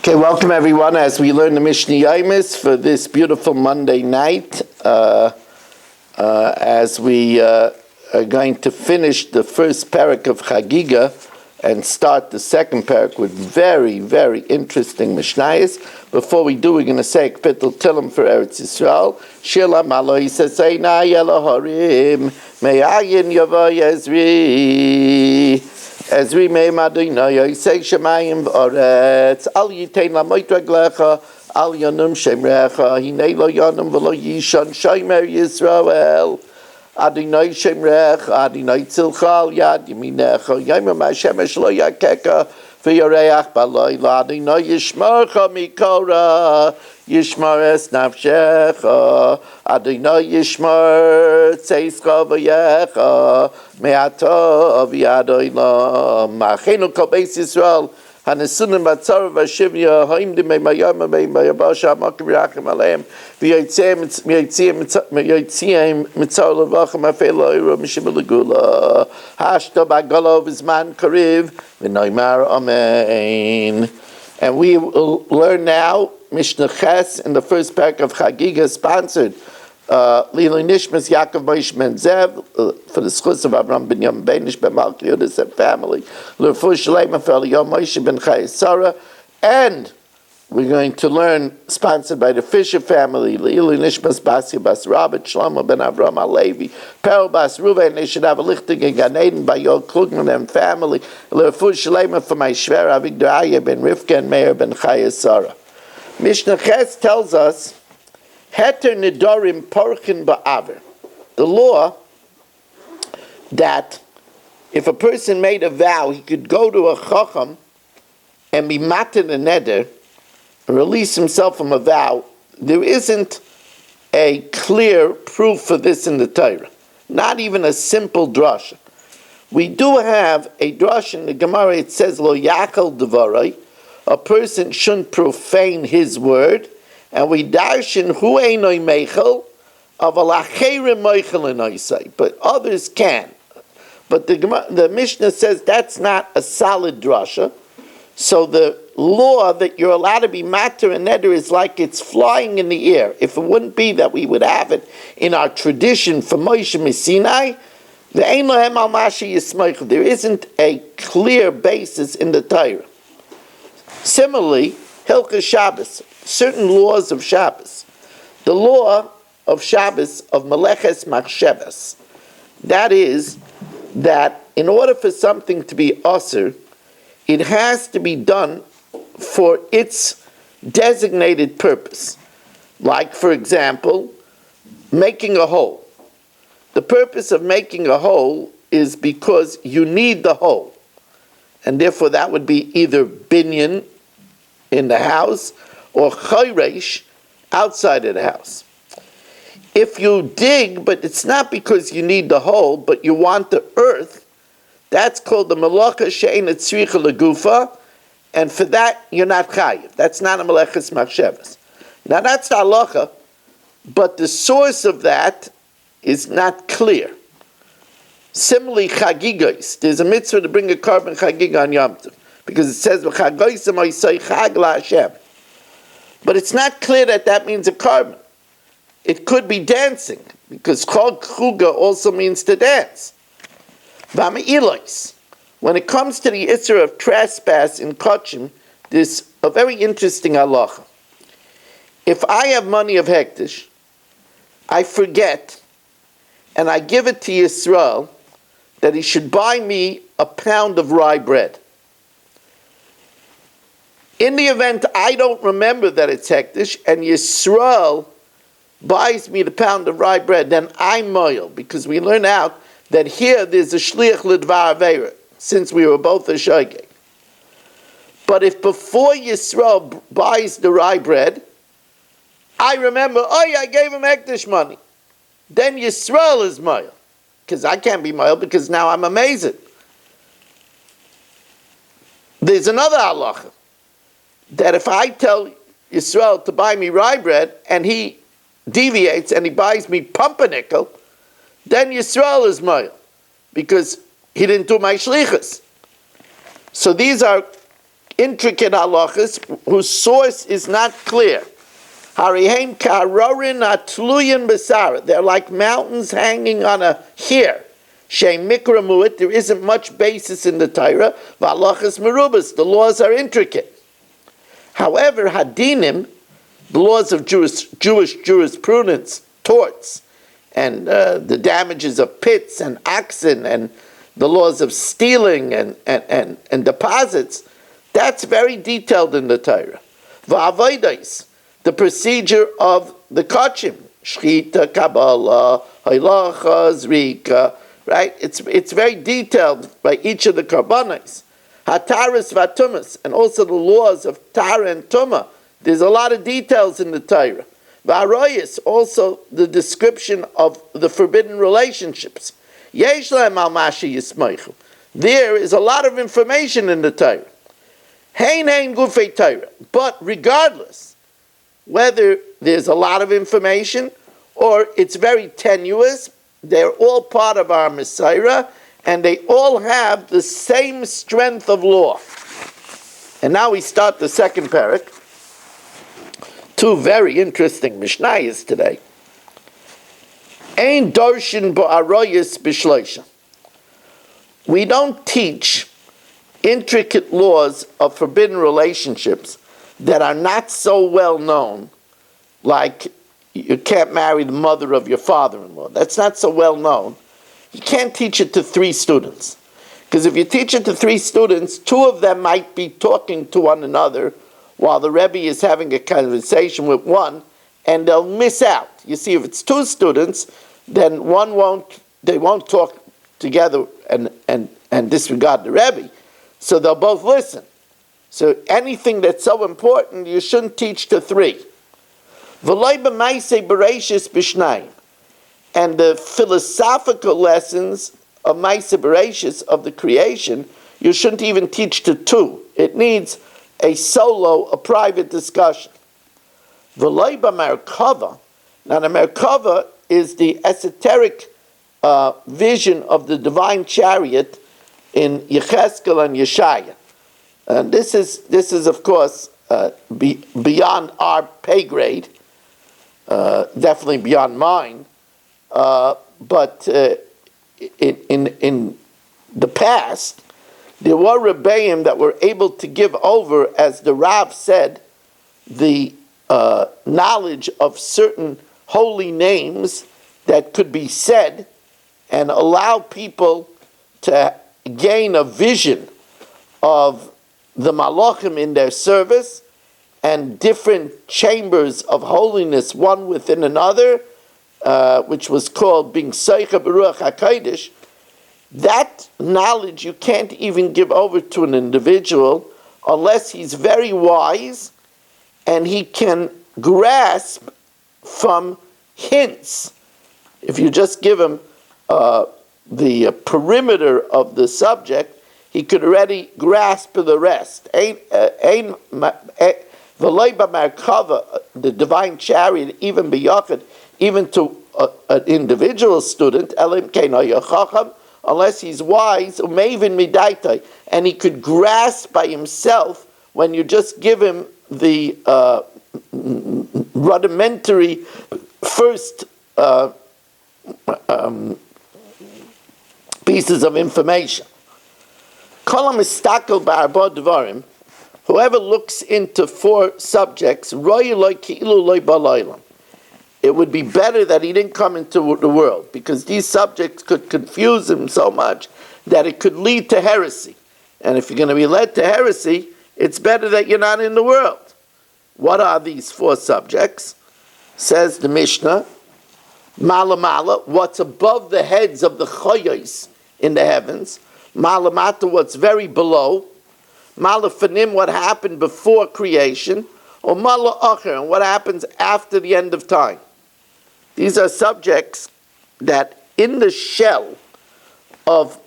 Okay, welcome everyone as we learn the Mishna Yomis for this beautiful Monday night. As we are going to finish the first parak of Chagiga and start the second parak with very, very interesting Mishnayos. Before we do, we're going to say Kpitul Tilim for Eretz Yisrael. Shila Malo Yisasayna Yelahorim Me'ayin Yavo Yezri Ezri Me'madina Yisay Shemayim V'oretz Al Yitain Lamoit Raglecha Al Yonum Shemrecha Hinei Lo Yonum V'lo Yishon Shomer Yisrael Adonai Shemrech, Adonai Tzilchal Yad Yeminecha, Yomim HaShemesh Lo Yakeka, V'yoreach B'Layla, Adonai Yishmarcha Mikora, Yishmar Es Nafshecha, Adonai Yishmar Tzeischa V'yecha, Me'ata V'yad Olam, Ma'achenu Kol Beis Yisrael, Hanesunim Batzar V'Shivya, Ha'im Dimei Mayam Mayabasha Makim Rachim Aleim, V'yotziim Mitzar Levachim Afelo Ira Mishim Legula, Hashta B'Galo V'Zman Kariv, V'Noimar Amen. And we will learn now Mishna Ches in the first parak of Chagiga, sponsored Lili Nishmas Yaakov Moshe Ben Zev for the schus of Avram Ben Yom Benish Ben Malki Yudis and family. L'Refuah Shalema for Eliyah Moshe Ben Chai Sarah, and we're going to learn sponsored by the Fisher family. Lili Nishmas Basi Bas Rabbi Shlomo Ben Avram Alevi Perel Bas Ruven. They should have a lichting in Gan Eden by Yod Klugman and family. L'Refuah Shalema for my Shver Avigdor Aya Ben Rivka and Meir Ben Chai Sarah. Mishnah Ches tells us Heter Nidorim Porchin Ba'aver. The law that if a person made a vow, he could go to a chacham and be matin a neder, release himself from a vow. There isn't a clear proof for this in the Torah. Not even a simple drasha. We do have a drasha in the Gemara. It says Lo Yakel Devarai. A person shouldn't profane his word. And we darshan hu einoi meichel of alacherim meichel enoisai, but others can. But the Mishnah says that's not a solid drasha. So the law that you're allowed to be matter and neder is like it's flying in the air. If it wouldn't be that we would have it in our tradition for Moshe Sinai, there isn't a clear basis in the Torah. Similarly, Hilchah Shabbos. Certain laws of Shabbos. The law of Shabbos of Meleches Machshavas. That is, that in order for something to be Asr, it has to be done for its designated purpose. Like, for example, making a hole. The purpose of making a hole is because you need the hole. And therefore that would be either binyan in the house, or chayresh outside of the house. If you dig, but it's not because you need the hole, but you want the earth, that's called the malacha she'ena tzricha legufa, and for that you're not chayiv. That's not a meleches machshavas. Now that's the halacha, but the source of that is not clear. Similarly, chagigos. There's a mitzvah to bring a carbon chagiga on Yom Tov, because it says v'chagoysim oisay chag la'Hashem. But it's not clear that that means a carbon. It could be dancing, because chog chuga also means to dance. V'ama'ilois. When it comes to the issue of trespass in kochim, there's a very interesting halacha. If I have money of hektish, I forget, and I give it to Yisrael, that he should buy me a pound of rye bread. In the event I don't remember that it's hektish, and Yisrael buys me the pound of rye bread, then I'm moil, because we learn out that here there's a shliach l'dvar aveira, since we were both a shogeg. But if before Yisrael buys the rye bread, I remember, I gave him hektish money, then Yisrael is moil, because I can't be moil, because now I'm amazed. There's another halacha, that if I tell Yisrael to buy me rye bread, and he deviates and he buys me pumpernickel, then Yisrael is moil, because he didn't do my shlichus. So these are intricate halachas whose source is not clear. Harihem ka'arorin atluyin b'sara. They're like mountains hanging on a hair. Shem mikra mu'it. There isn't much basis in the Torah. V'halachas merubas. The laws are intricate. However, hadinim, the laws of Jewish jurisprudence, torts, and the damages of pits and oxen, and the laws of stealing and deposits, that's very detailed in the Torah. V'avodos, the procedure of the kachim, shchita, kabbalah, halacha, zrika, right? It's very detailed by each of the karbanos. Hataras v'atumas, and also the laws of tara and tuma. There's a lot of details in the Torah. V'aroyis, also the description of the forbidden relationships. Yesh lahem al mashi yismeichu. There is a lot of information in the Torah. Hein gufei Torah. But regardless, whether there's a lot of information or it's very tenuous, they're all part of our Messiah, and they all have the same strength of law. And now we start the second parak. Two very interesting Mishnayos today. Ein darshin ba'aroyis b'shloisha. We don't teach intricate laws of forbidden relationships that are not so well known, like you can't marry the mother of your father-in-law. That's not so well known. You can't teach it to 3 students. Because if you teach it to 3 students, 2 of them might be talking to one another while the Rebbe is having a conversation with one, and they'll miss out. You see, if it's 2 students, then they won't talk together and disregard the Rebbe. So they'll both listen. So anything that's so important, you shouldn't teach to 3. V'loi b'maisei bereishis b'shnayim. And the philosophical lessons of Maaseh Bereishis, of the creation, you shouldn't even teach to 2. It needs a solo, a private discussion. V'loi b'merkava. Now the Merkava is the esoteric vision of the divine chariot in Yecheskel and Yeshaya. And this is of course beyond our pay grade, definitely beyond mine. But in the past, there were Rebbeim that were able to give over, as the Rav said, the knowledge of certain holy names that could be said and allow people to gain a vision of the Malachim in their service and different chambers of holiness, one within another, which was called being Seicha B'Ruach HaKodesh. That knowledge you can't even give over to an individual unless he's very wise and he can grasp from hints. If you just give him the perimeter of the subject, he could already grasp the rest. The divine chariot, even b'yachid, even to an individual student, unless he's wise, and he could grasp by himself when you just give him the rudimentary first pieces of information. Whoever looks into 4 subjects, it would be better that he didn't come into the world, because these subjects could confuse him so much that it could lead to heresy. And if you're going to be led to heresy, it's better that you're not in the world. What are these 4 subjects? Says the Mishna, Mala, what's above the heads of the Choyos in the heavens. Malamata, what's very below. Malafanim, what happened before creation. Or Mala Acher, and what happens after the end of time. These are subjects that in the shell of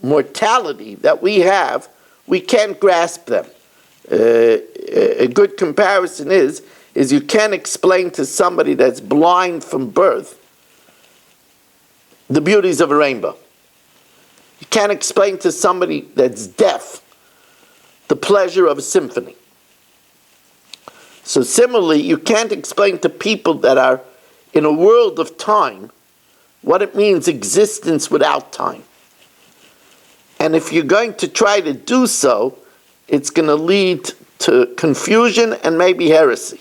mortality that we have, we can't grasp them. A good comparison is you can't explain to somebody that's blind from birth the beauties of a rainbow. You can't explain to somebody that's deaf the pleasure of a symphony. So similarly, you can't explain to people that are in a world of time what it means existence without time. And if you're going to try to do so, it's going to lead to confusion and maybe heresy.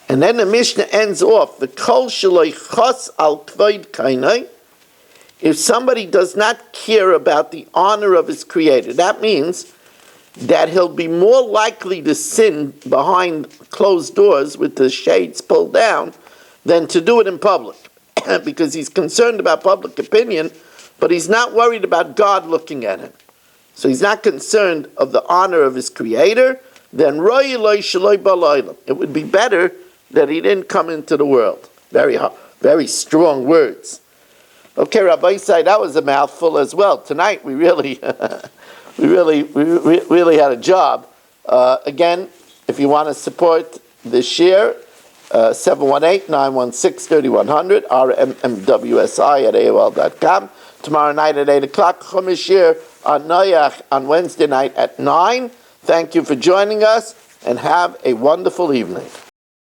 And then the Mishnah ends off, the kol shaloi chos al kvoid kainai, if somebody does not care about the honor of his creator, that means that he'll be more likely to sin behind closed doors with the shades pulled down than to do it in public, because he's concerned about public opinion, but he's not worried about God looking at him. So he's not concerned of the honor of his creator, then it would be better that he didn't come into the world. Very strong words. Okay, Rabbi Isai, that was a mouthful as well. Tonight we really really had a job. Again, if you want to support the share, 718-916-3100, rmmwsi@aol.com. Tomorrow night at 8 o'clock, Chumash share on Noyach on Wednesday night at 9. Thank you for joining us, and have a wonderful evening.